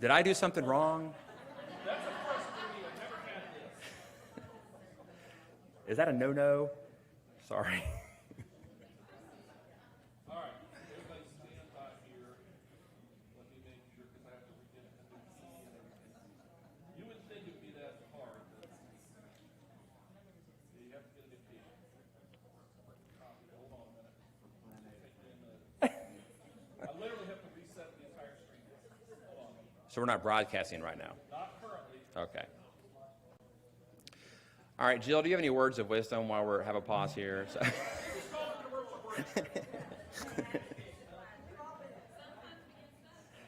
Did I do something wrong? That's a first for me. I've never had this. Is that a no-no? Sorry. All right, everybody stand by here. Let me make sure, because I have to get the key and everything. You would think it'd be that hard, but you have to get a new key. Hold on a minute. I literally have to reset the entire screen. Hold on. So we're not broadcasting right now. Not currently. Okay. All right, Jill, do you have any words of wisdom while we have a pause here? So.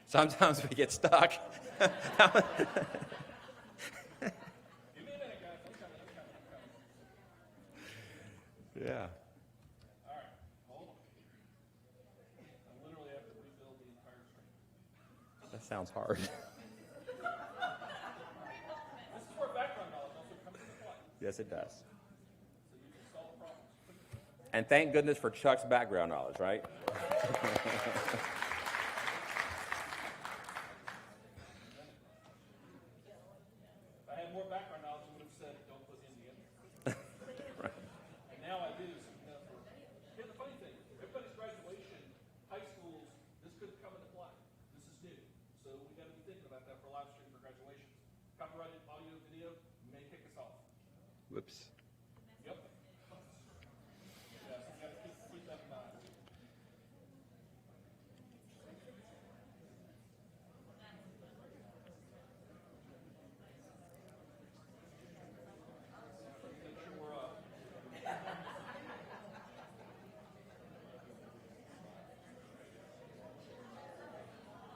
Sometimes we get stuck. Yeah. All right, hold on. I literally have to rebuild the entire screen. That sounds hard. This is where background knowledge also comes into play. Yes, it does. So you can solve problems. And thank goodness for Chuck's background knowledge, right? If I had more background knowledge, I would have said, don't put India in there. And now I do. So here's the funny thing. Everybody's graduation, high schools, this could come into play. This is new. So we got to be thinking about that for live stream for graduations. Copyrighted audio, video may kick us off. Whoops. Yep. Yeah, so we got to keep that in mind. Make sure we're up.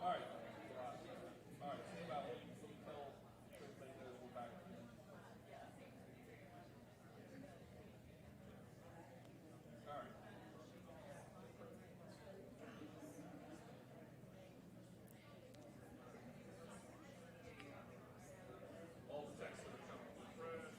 All right. All right. See about what you tell everybody knows we're back. All right. All the texts that are coming. Refresh.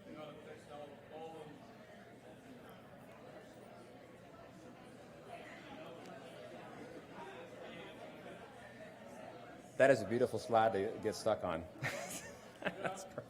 You know, the text all of them. That is a beautiful slide to get stuck on. That's perfect.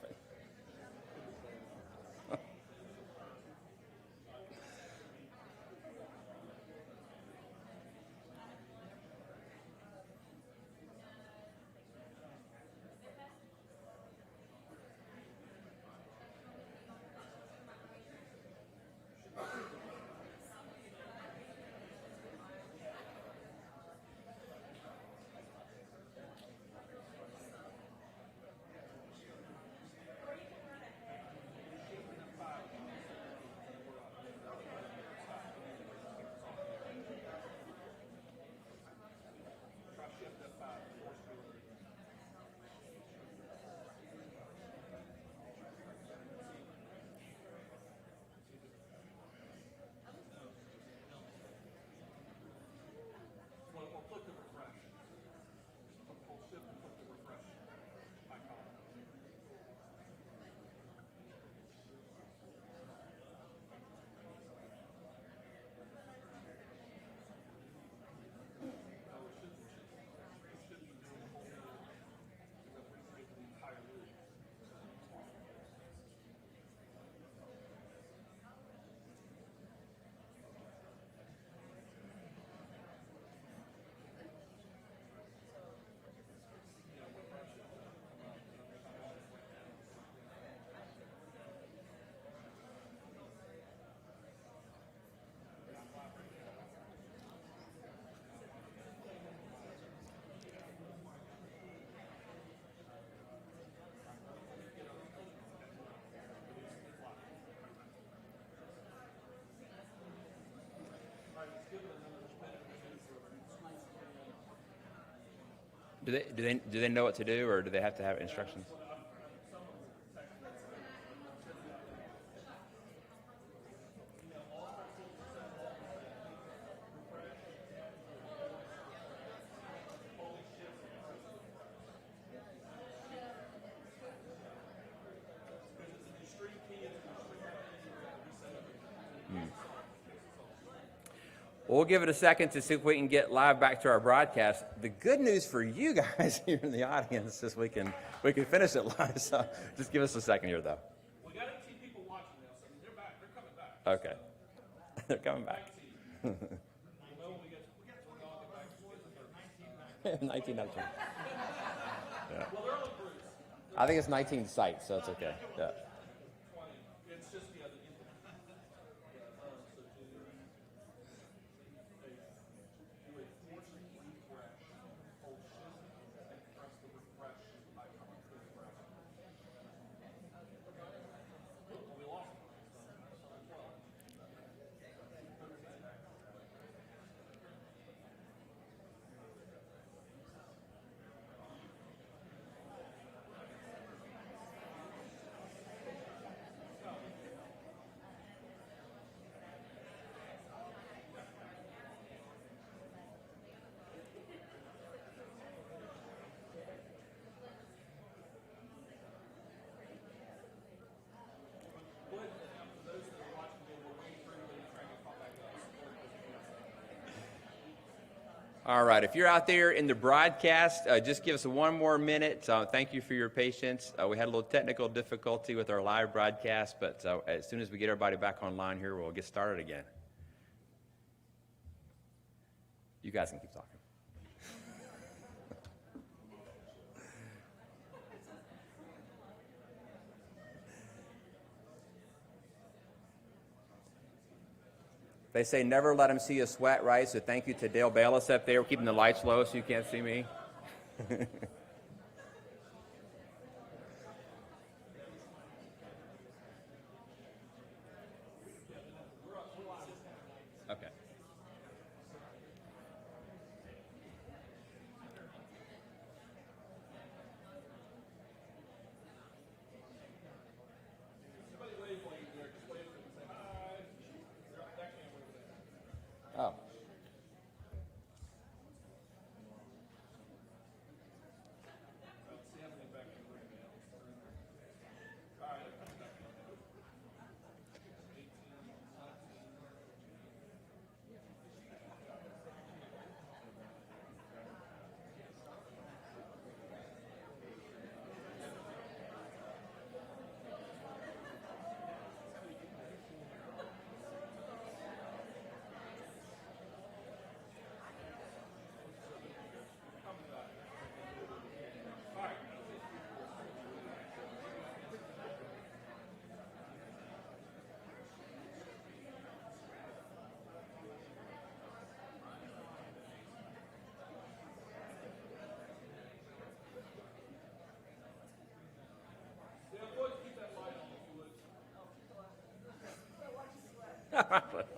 Or click the refresh. Just hold shift and click the refresh icon. Do they know what to do, or do they have to have instructions? We'll give it a second to see if we can get live back to our broadcast. The good news for you guys here in the audience is we can finish it live. So just give us a second here, though. We got 18 people watching now, so they're back. They're coming back. Okay. They're coming back. 19. We'll know when we get back. 19 out of 20. Yeah. Well, they're only groups. I think it's 19 sites, so it's okay. Yeah. 20. It's just the other input. Do a force refresh. Hold shift and press the refresh icon to refresh. We lost it. All right, if you're out there in the broadcast, just give us one more minute. Thank you for your patience. We had a little technical difficulty with our live broadcast, but as soon as we get everybody back online here, we'll get started again. You guys can keep talking. They say never let them see you sweat, right? So thank you to Dale Bayless up there. We're keeping the lights low so you can't see me. Okay. Oh.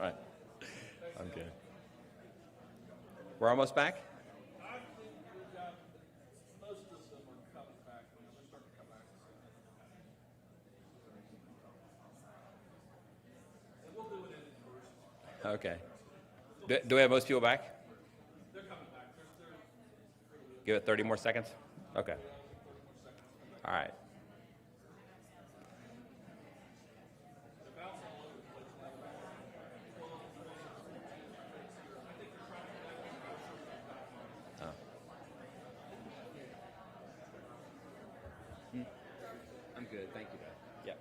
Right. I'm good. We're almost back? I think we've got most of them are coming back. They're starting to come back. And we'll do it in person. Okay. Do we have most people back? They're coming back. Give it 30 more seconds? Okay. All right. I'm good. Thank you, Dad. Yep.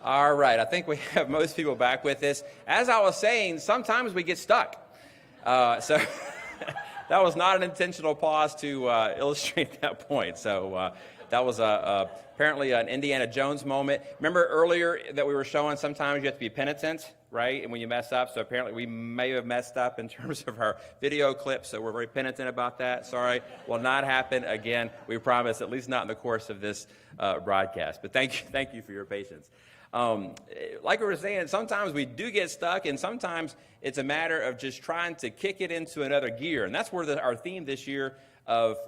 All right, I think we have most people back with us. As I was saying, sometimes we get stuck. So that was not an intentional pause to illustrate that point. So that was apparently an Indiana Jones moment. Remember earlier that we were showing sometimes you have to be penitent, right? And when you mess up, so apparently we may have messed up in terms of our video clip, so we're very penitent about that. Sorry, will not happen again. We promise, at least not in the course of this broadcast. But thank you for your patience. like we were saying, sometimes we do get stuck, and sometimes it's a matter of just trying to kick it into another gear. And that's where our theme this year of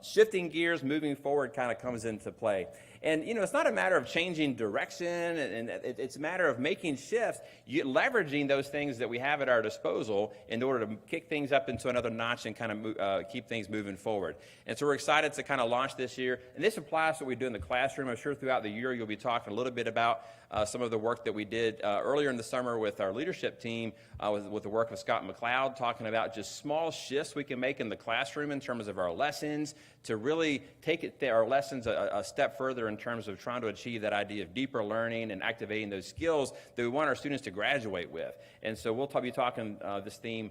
shifting gears, moving forward kind of comes into play. And, it's not a matter of changing direction, and it's a matter of making shifts, leveraging those things that we have at our disposal in order to kick things up into another notch and kind of keep things moving forward. And so we're excited to kind of launch this year. And this applies to what we do in the classroom. I'm sure throughout the year you'll be talking a little bit about some of the work that we did earlier in the summer with our leadership team, with the work of Scott McLeod, talking about just small shifts we can make in the classroom in terms of our lessons to really take our lessons a step further in terms of trying to achieve that idea of deeper learning and activating those skills that we want our students to graduate with. And so we'll be talking this theme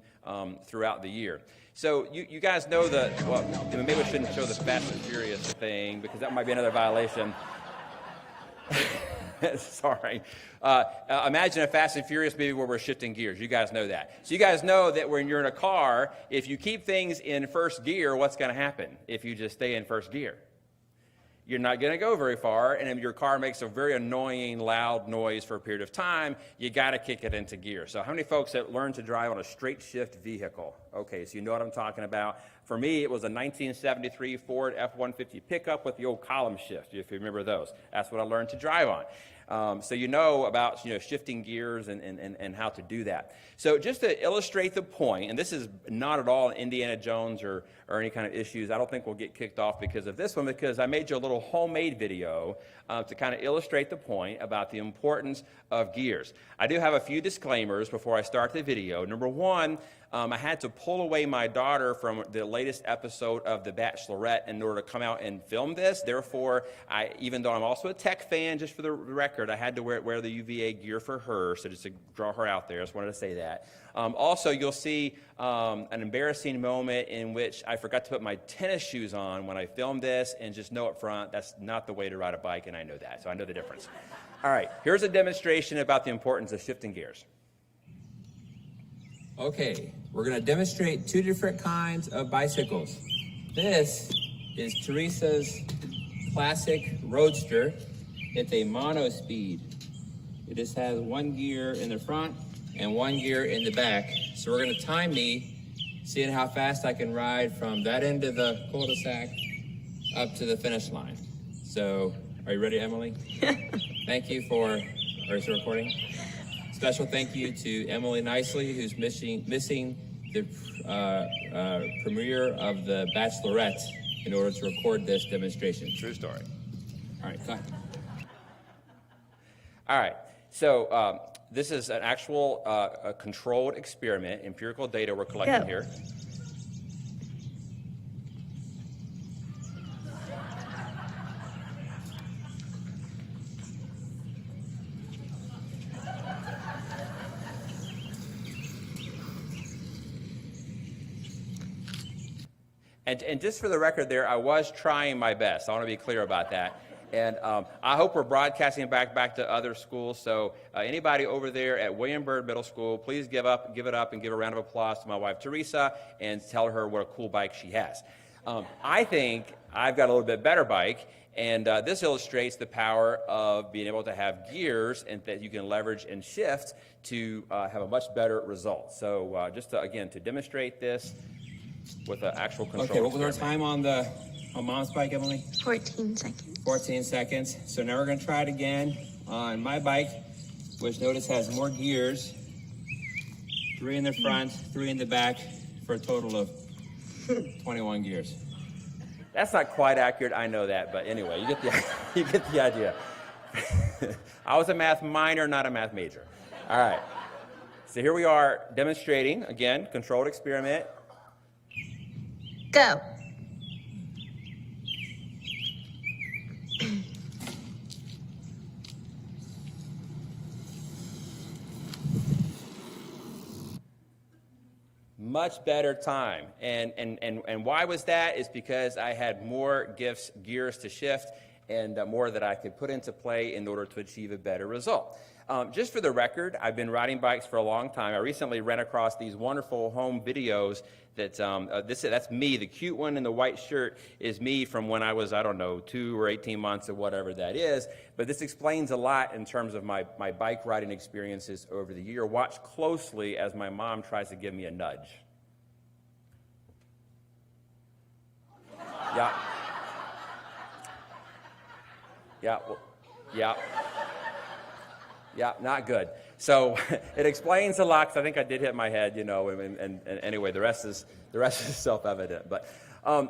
throughout the year. So you guys know maybe we shouldn't show the Fast and Furious thing because that might be another violation. Sorry. Imagine a Fast and Furious movie where we're shifting gears. You guys know that. So you guys know that when you're in a car, if you keep things in first gear, what's going to happen if you just stay in first gear? You're not going to go very far, and if your car makes a very annoying, loud noise for a period of time, you got to kick it into gear. So how many folks have learned to drive on a straight shift vehicle? Okay, so you know what I'm talking about. For me, it was a 1973 Ford F-150 pickup with the old column shift, if you remember those. That's what I learned to drive on. So you know about shifting gears and how to do that. So just to illustrate the point, and this is not at all Indiana Jones or any kind of issues. I don't think we'll get kicked off because of this one, because I made you a little homemade video to kind of illustrate the point about the importance of gears. I do have a few disclaimers before I start the video. Number one, I had to pull away my daughter from the latest episode of The Bachelorette in order to come out and film this. Therefore, even though I'm also a tech fan, just for the record, I had to wear the UVA gear for her, so just to draw her out there, I just wanted to say that. Also, you'll see an embarrassing moment in which I forgot to put my tennis shoes on when I filmed this, and just know up front, that's not the way to ride a bike, and I know that, so I know the difference. All right, here's a demonstration about the importance of shifting gears. Okay, we're going to demonstrate two different kinds of bicycles. This is Teresa's classic Roadster. It's a mono-speed. It just has one gear in the front and one gear in the back. So we're going to time me, seeing how fast I can ride from that end of the cul-de-sac up to the finish line. So, are you ready, Emily? Thank you for, is it recording? Special thank you to Emily Nicely, who's missing the premiere of The Bachelorette in order to record this demonstration. True story. All right, cut. All right, so this is an actual a controlled experiment, empirical data we're collecting here. And just for the record there, I was trying my best. I want to be clear about that. And I hope we're broadcasting back to other schools. So anybody over there at William Byrd Middle School, please give it up and give a round of applause to my wife, Teresa, and tell her what a cool bike she has. I think I've got a little bit better bike, and this illustrates the power of being able to have gears and that you can leverage and shift to have a much better result. So just to demonstrate this with an actual control. Okay, what was our time on Mom's bike, Emily? 14 seconds. 14 seconds. So now we're going to try it again on my bike, which notice has more gears. 3 in the front, 3 in the back, for a total of 21 gears. That's not quite accurate, I know that, but anyway, you get the idea. I was a math minor, not a math major. All right. So here we are demonstrating, again, controlled experiment. Go. Much better time. And why was that? Is because I had more gears to shift, and more that I could put into play in order to achieve a better result. Just for the record, I've been riding bikes for a long time. I recently ran across these wonderful home videos that that's me. The cute one in the white shirt is me from when I was, I don't know, 2 or 18 months or whatever that is. But this explains a lot in terms of my bike riding experiences over the year. Watch closely as my mom tries to give me a nudge. Yeah. Yeah. Well, yeah. Yeah, not good. So it explains a lot, because I think I did hit my head, and anyway, the rest is self-evident. But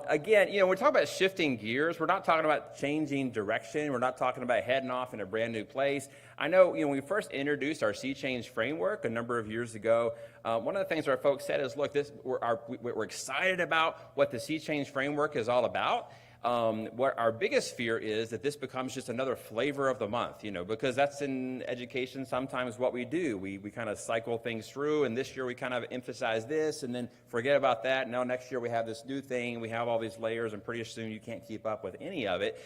again, we're talking about shifting gears. We're not talking about changing direction. We're not talking about heading off in a brand new place. I know, when we first introduced our Sea Change framework a number of years ago, one of the things our folks said is, look, we're excited about what the Sea Change framework is all about. What our biggest fear is that this becomes just another flavor of the month, because that's in education sometimes what we do. We kind of cycle things through, and this year we kind of emphasize this and then forget about that. Now next year we have this new thing, we have all these layers, and pretty soon you can't keep up with any of it.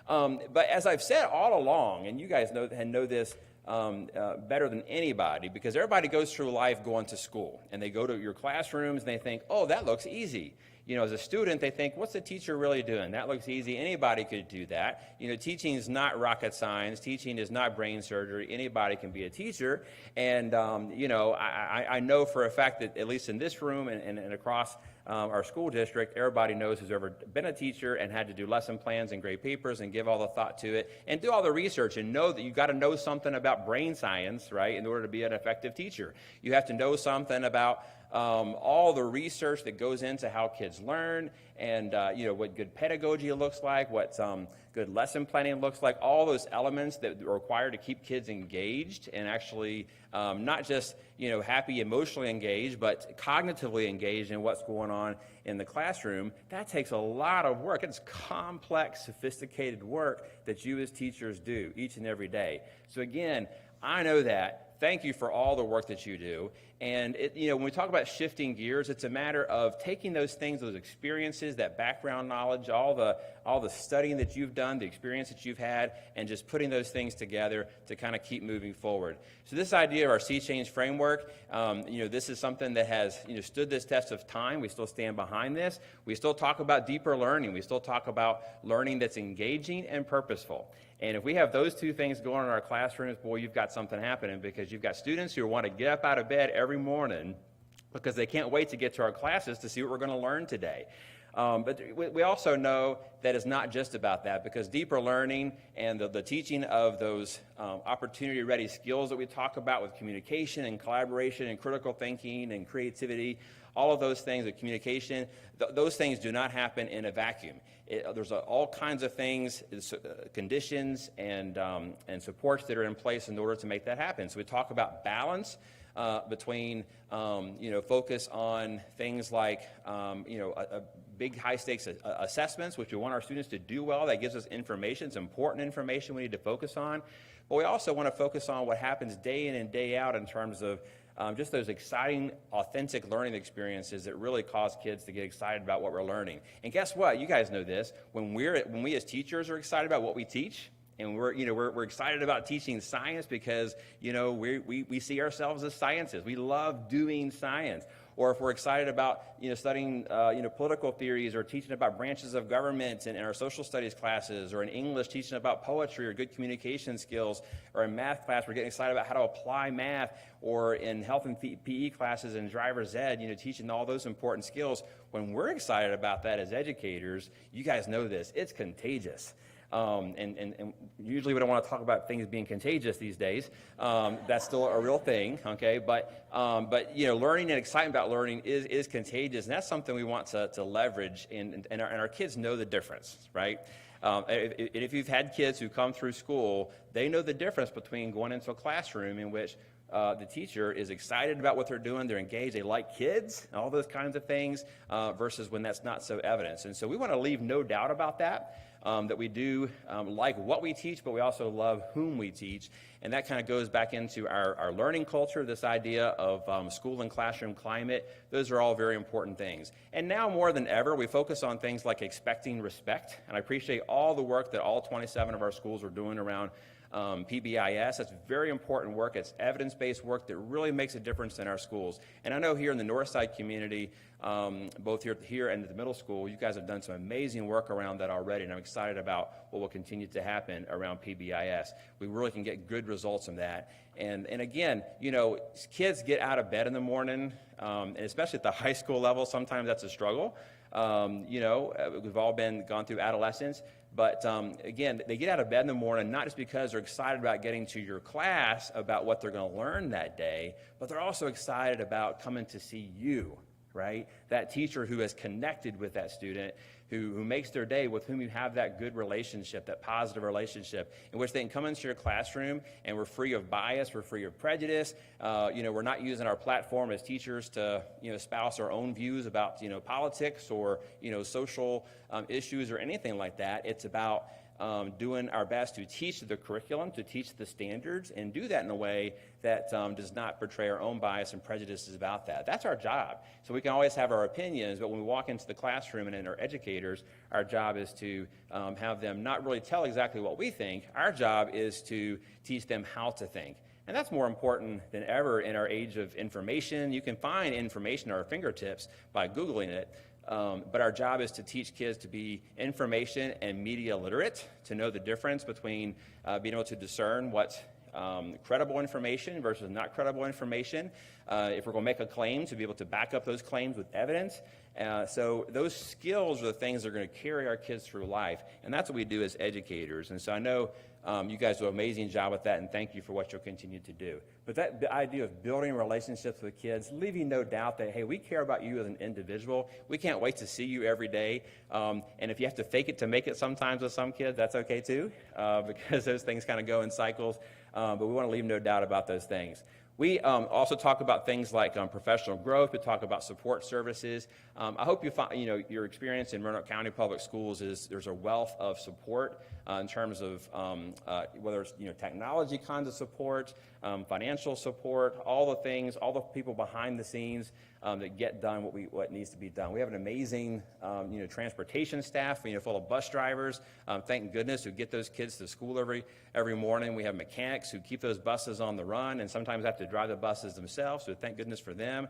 But as I've said all along, and you guys know this better than anybody, because everybody goes through life going to school, and they go to your classrooms and they think, oh, that looks easy. As a student, they think, what's the teacher really doing? That looks easy. Anybody could do that. Teaching is not rocket science. Teaching is not brain surgery. Anybody can be a teacher. And, I know for a fact that at least in this room and across our school district, everybody knows who's ever been a teacher and had to do lesson plans and grade papers and give all the thought to it and do all the research and know that you've got to know something about brain science, right, in order to be an effective teacher. You have to know something about all the research that goes into how kids learn, and what good pedagogy looks like, what good lesson planning looks like, all those elements that are required to keep kids engaged and actually not just happy, emotionally engaged, but cognitively engaged in what's going on in the classroom. That takes a lot of work. It's complex, sophisticated work that you as teachers do each and every day. So again, I know that. Thank you for all the work that you do. And when we talk about shifting gears, it's a matter of taking those things, those experiences, that background knowledge, all the studying that you've done, the experience that you've had, and just putting those things together to kind of keep moving forward. So this idea of our Sea Change framework, this is something that has stood this test of time. We still stand behind this. We still talk about deeper learning. We still talk about learning that's engaging and purposeful. And if we have those two things going on in our classrooms, boy, you've got something happening, because you've got students who want to get up out of bed every morning because they can't wait to get to our classes to see what we're going to learn today. But we also know that it's not just about that, because deeper learning and the teaching of those opportunity-ready skills that we talk about with communication and collaboration and critical thinking and creativity, all of those things, the communication, those things do not happen in a vacuum. There's all kinds of things, conditions, and supports that are in place in order to make that happen. So we talk about balance between, focus on things like, big high-stakes assessments, which we want our students to do well. That gives us information. It's important information we need to focus on. But we also want to focus on what happens day in and day out in terms of just those exciting, authentic learning experiences that really cause kids to get excited about what we're learning. And guess what? You guys know this. When we as teachers are excited about what we teach, and we're excited about teaching science because we see ourselves as scientists. We love doing science. Or if we're excited about studying political theories, or teaching about branches of government in our social studies classes, or in English teaching about poetry or good communication skills, or in math class we're getting excited about how to apply math, or in health and PE classes and driver's ed, teaching all those important skills. When we're excited about that as educators, you guys know this, it's contagious. And usually we don't want to talk about things being contagious these days. That's still a real thing, okay? But learning and excitement about learning is contagious, and that's something we want to leverage, and our kids know the difference, right? If you've had kids who come through school, they know the difference between going into a classroom in which the teacher is excited about what they're doing, they're engaged, they like kids, all those kinds of things, versus when that's not so evident. And so we want to leave no doubt about that. that we do like what we teach, but we also love whom we teach. And that kind of goes back into our learning culture, this idea of school and classroom climate. Those are all very important things. And now more than ever, we focus on things like expecting respect. And I appreciate all the work that all 27 of our schools are doing around PBIS. That's very important work. It's evidence-based work that really makes a difference in our schools. And I know here in the Northside community, both here and at the middle school, you guys have done some amazing work around that already, and I'm excited about what will continue to happen around PBIS. We really can get good results from that. And again, kids get out of bed in the morning, and especially at the high school level, sometimes that's a struggle. We've all gone through adolescence. But again, they get out of bed in the morning not just because they're excited about getting to your class about what they're going to learn that day, but they're also excited about coming to see you, right? That teacher who has connected with that student, who makes their day, with whom you have that good relationship, that positive relationship, in which they can come into your classroom and we're free of bias, we're free of prejudice. We're not using our platform as teachers to, espouse our own views about, politics or, social issues or anything like that. It's about doing our best to teach the curriculum, to teach the standards, and do that in a way that does not portray our own bias and prejudices about that. That's our job. So we can always have our opinions, but when we walk into the classroom and in our educators, our job is to have them not really tell exactly what we think. Our job is to teach them how to think. And that's more important than ever in our age of information. You can find information at our fingertips by Googling it. But our job is to teach kids to be information and media literate, to know the difference between being able to discern what's credible information versus not credible information. If we're going to make a claim, to be able to back up those claims with evidence. So those skills are the things that are going to carry our kids through life. And that's what we do as educators. And so I know you guys do an amazing job with that, and thank you for what you'll continue to do. But the idea of building relationships with kids, leaving no doubt that, hey, we care about you as an individual. We can't wait to see you every day. And if you have to fake it to make it sometimes with some kids, that's okay too, because those things kind of go in cycles. But we want to leave no doubt about those things. We also talk about things like professional growth. We talk about support services. I hope you find, your experience in Roanoke County Public Schools is there's a wealth of support in terms of whether it's technology kinds of support, financial support, all the things, all the people behind the scenes that get done what needs to be done. We have an amazing transportation staff, full of bus drivers. Thank goodness, who get those kids to school every morning. We have mechanics who keep those buses on the run and sometimes have to drive the buses themselves. So thank goodness for them.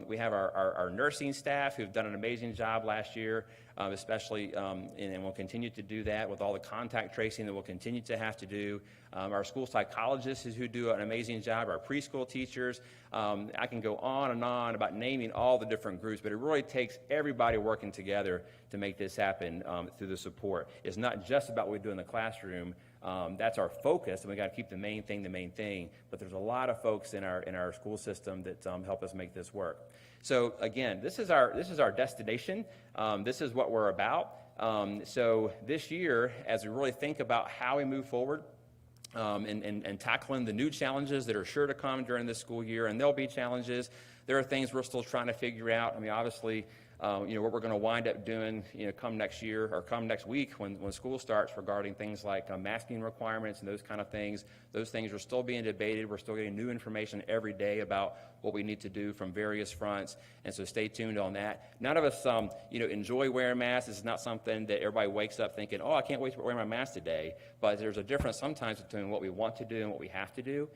We have our nursing staff who've done an amazing job last year, especially, and will continue to do that with all the contact tracing that we'll continue to have to do. Our school psychologists who do an amazing job, our preschool teachers. I can go on and on about naming all the different groups, but it really takes everybody working together to make this happen through the support. It's not just about what we do in the classroom. That's our focus, and we got to keep the main thing. But there's a lot of folks in our school system that help us make this work. So again, this is our destination. This is what we're about. So this year, as we really think about how we move forward and tackling the new challenges that are sure to come during this school year, and there'll be challenges. There are things we're still trying to figure out. I mean, obviously, what we're going to wind up doing, come next year or come next week when school starts regarding things like masking requirements and those kind of things. Those things are still being debated. We're still getting new information every day about what we need to do from various fronts, and so stay tuned on that. None of us, enjoy wearing masks. This is not something that everybody wakes up thinking, oh, I can't wait to wear my mask today. But there's a difference sometimes between what we want to do and what we have to do.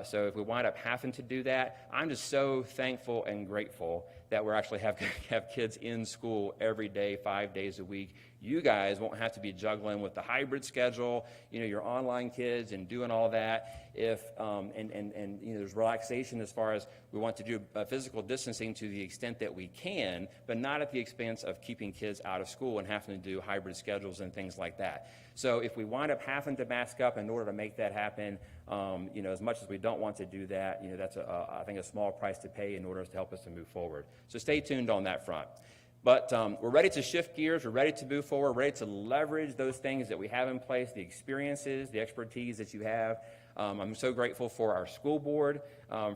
So if we wind up having to do that, I'm just so thankful and grateful that we're actually have kids in school every day, 5 days a week. You guys won't have to be juggling with the hybrid schedule, your online kids and doing all that. If there's relaxation as far as we want to do physical distancing to the extent that we can, but not at the expense of keeping kids out of school and having to do hybrid schedules and things like that. So if we wind up having to mask up in order to make that happen, as much as we don't want to do that, that's I think a small price to pay in order to help us to move forward. So stay tuned on that front. But we're ready to shift gears. We're ready to move forward. We're ready to leverage those things that we have in place, the experiences, the expertise that you have. I'm so grateful for our school board,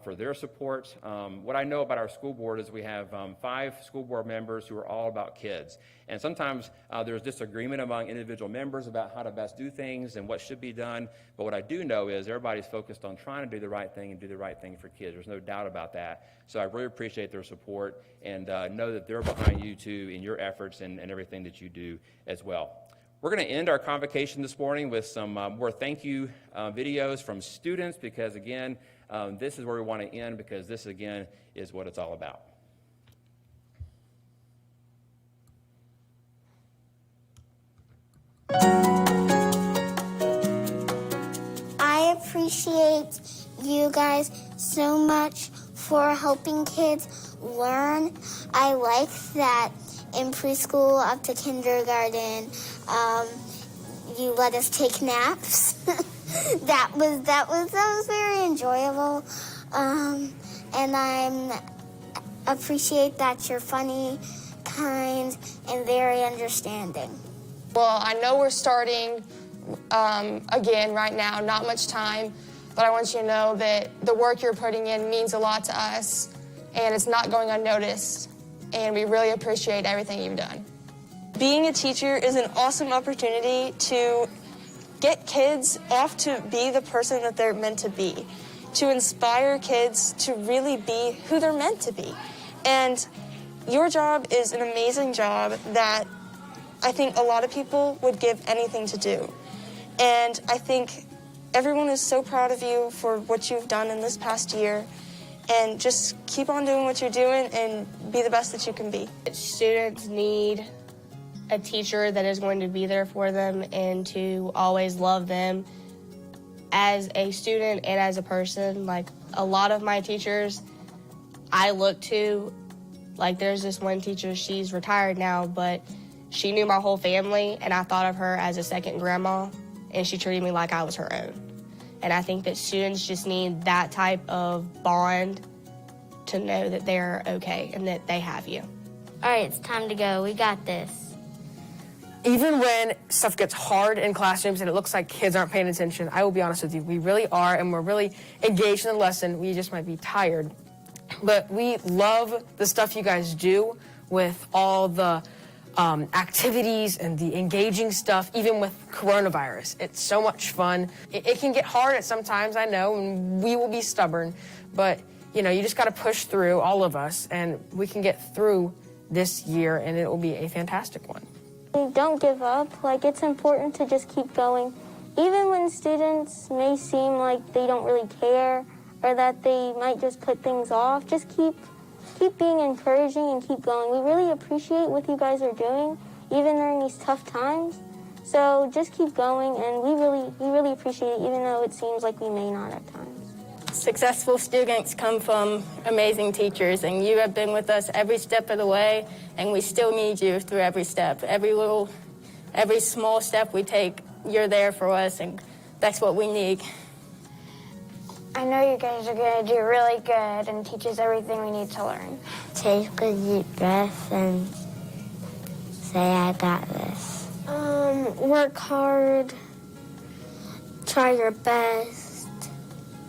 for their support. What I know about our school board is we have 5 school board members who are all about kids. And sometimes there's disagreement among individual members about how to best do things and what should be done. But what I do know is everybody's focused on trying to do the right thing and do the right thing for kids. There's no doubt about that. So I really appreciate their support and know that they're behind you too in your efforts and everything that you do as well. We're going to end our convocation this morning with some more thank you videos from students because, again, this is where we want to end because this, again, is what it's all about. I appreciate you guys so much for helping kids learn. I like that in preschool up to kindergarten, you let us take naps. that was very enjoyable. And I appreciate that you're funny, kind, and very understanding. Well, I know we're starting again right now, not much time, but I want you to know that the work you're putting in means a lot to us, and it's not going unnoticed, and we really appreciate everything you've done. Being a teacher is an awesome opportunity to get kids off to be the person that they're meant to be, to inspire kids to really be who they're meant to be. And your job is an amazing job that I think a lot of people would give anything to do. And I think everyone is so proud of you for what you've done in this past year. And just keep on doing what you're doing and be the best that you can be. Students need a teacher that is going to be there for them and to always love them as a student and as a person. Like, a lot of my teachers I look to, like, there's this one teacher, she's retired now, but she knew my whole family, and I thought of her as a second grandma, and she treated me like I was her own. And I think that students just need that type of bond to know that they're okay and that they have you. All right, it's time to go. We got this. Even when stuff gets hard in classrooms and it looks like kids aren't paying attention, I will be honest with you, we really are, and we're really engaged in the lesson. We just might be tired. But we love the stuff you guys do with all the activities and the engaging stuff, even with coronavirus. It's so much fun. It can get hard at some times, I know, and we will be stubborn, but you know, you just got to push through, all of us, and we can get through this year, and it will be a fantastic one. Don't give up. Like, it's important to just keep going. Even when students may seem like they don't really care or that they might just put things off, just keep being encouraging and keep going. We really appreciate what you guys are doing, even during these tough times. So just keep going, and we really appreciate it, even though it seems like we may not at times. Successful students come from amazing teachers, and you have been with us every step of the way, and we still need you through every step. Every small step we take, you're there for us, and that's what we need. I know you guys are going to do really good and teach us everything we need to learn. Take a deep breath and say, I got this. Work hard. Try your best.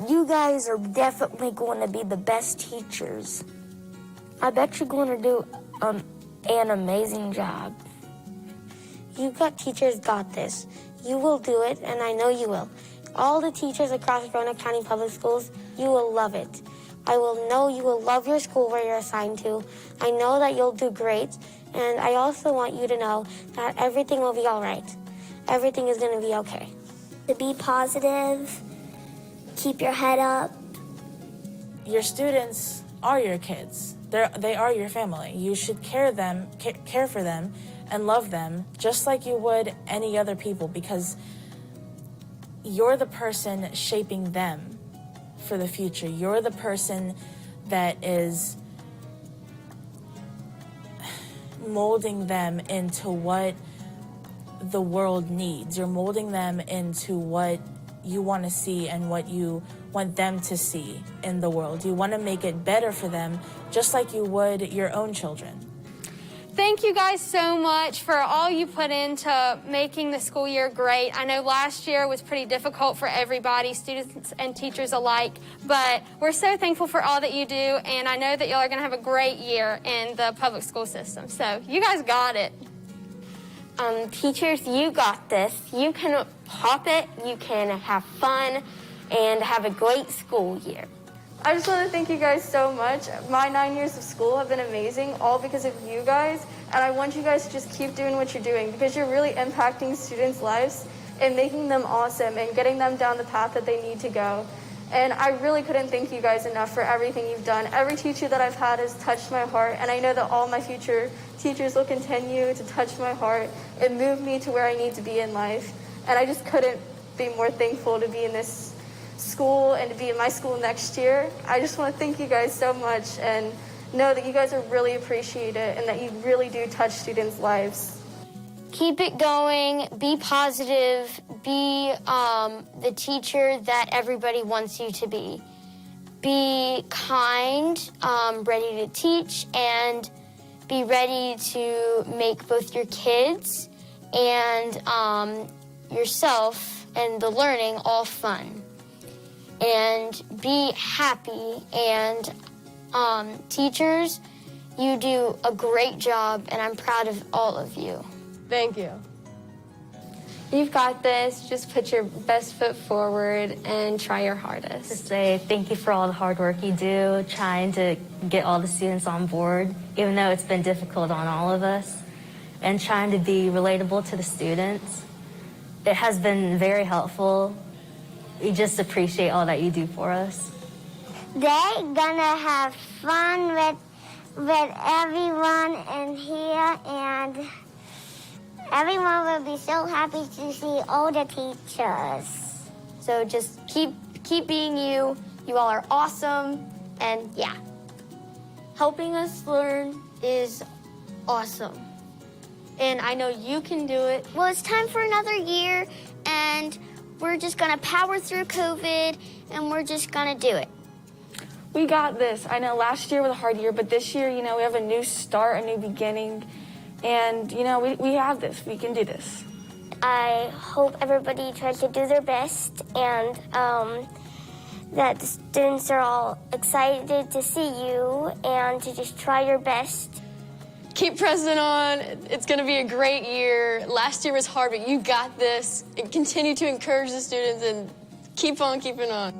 You guys are definitely going to be the best teachers. I bet you're going to do an amazing job. You teachers got this. You will do it, and I know you will. All the teachers across Roanoke County Public Schools, you will love it. I will know you will love your school where you're assigned to. I know that you'll do great, and I also want you to know that everything will be all right. Everything is going to be okay. To be positive, keep your head up. Your students are your kids. They are your family. You should care for them and love them just like you would any other people, because you're the person shaping them for the future. You're the person that is molding them into what the world needs. You're molding them into what you want to see and what you want them to see in the world. You want to make it better for them just like you would your own children. Thank you guys so much for all you put into making the school year great. I know last year was pretty difficult for everybody, students and teachers alike, but we're so thankful for all that you do, and I know that y'all are going to have a great year in the public school system. So you guys got it. Teachers, you got this. You can pop it, you can have fun, and have a great school year. I just want to thank you guys so much. My 9 years of school have been amazing, all because of you guys. And I want you guys to just keep doing what you're doing because you're really impacting students' lives and making them awesome and getting them down the path that they need to go. And I really couldn't thank you guys enough for everything you've done. Every teacher that I've had has touched my heart, and I know that all my future teachers will continue to touch my heart and move me to where I need to be in life. And I just couldn't be more thankful to be in this school and to be in my school next year. I just want to thank you guys so much and know that you guys are really appreciated and that you really do touch students' lives. Keep it going, be positive, be the teacher that everybody wants you to be. Be kind, ready to teach, and be ready to make both your kids and yourself and the learning all fun. And be happy, and teachers, you do a great job, and I'm proud of all of you. Thank you. You've got this. Just put your best foot forward and try your hardest. To say thank you for all the hard work you do, trying to get all the students on board, even though it's been difficult on all of us, and trying to be relatable to the students. It has been very helpful. We just appreciate all that you do for us. They're gonna have fun with everyone in here, and everyone will be so happy to see all the teachers. So just keep being you. You all are awesome, and yeah. Helping us learn is awesome. And I know you can do it. Well, it's time for another year, and we're just gonna power through COVID, and we're just gonna do it. We got this. I know last year was a hard year, but this year, we have a new start, a new beginning. And, we have this. We can do this. I hope everybody tries to do their best, and that the students are all excited to see you and to just try your best. Keep pressing on. It's going to be a great year. Last year was hard, but you got this. And continue to encourage the students and keep on keeping on.